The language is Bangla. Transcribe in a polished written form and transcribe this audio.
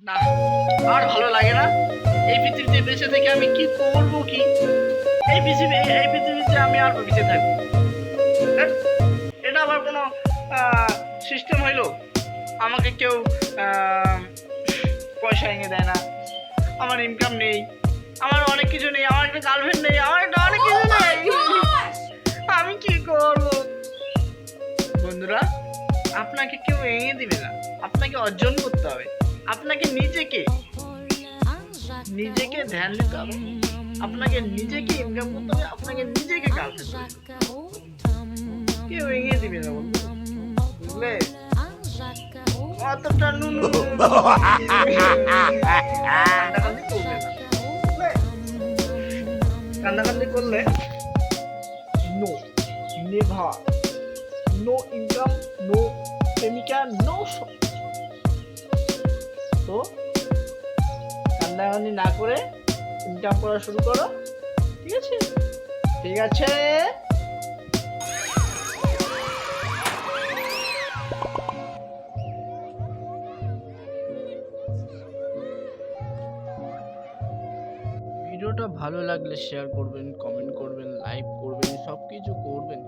না, আর ভালো লাগে না। এই পৃথিবীতে বেঁচে থেকে আমি কি করব কি? এই পৃথিবীতে আমি আর বেঁচে থাকবো? ধ্যাৎ, এটা আবার কোনো সিস্টেম হইলো? আমাকে কেউ আহ, পয়সা এনে দেয় না, আমার ইনকাম নেই, আমার অনেক কিছু নেই, আমার একটা গার্লফ্রেন্ড নেই, আমার একটা অনেক কিছু নেই। আমি কি করব? বন্ধুরা, আপনাকে কেউ এনে দিবে না, আপনাকে অর্জন করতে হবে। আপনাকে নিজেকে ধ্যান দিতে হবে, আপনাকে নিজেকে ইনকাম করতে হবে, আপনাকে নিজেকে গার্লফ্রেন্ড কেউ এগিয়ে দিবে না বন্ধু, বুঝলে? অতটা নুনু কান্দাকান্দি করবে না, বুঝলে? কান্দাকান্দি করলে no, never, no income, no প্রেমিকা, নো। তো কান্দাকান্দি না করে ইনকাম করা শুরু করো, ঠিক আছে? ঠিক আছে। ভিডিওটা ভালো লাগলে শেয়ার করবেন, কমেন্ট করবেন, লাইক করবেন, সব কিছু করবেন।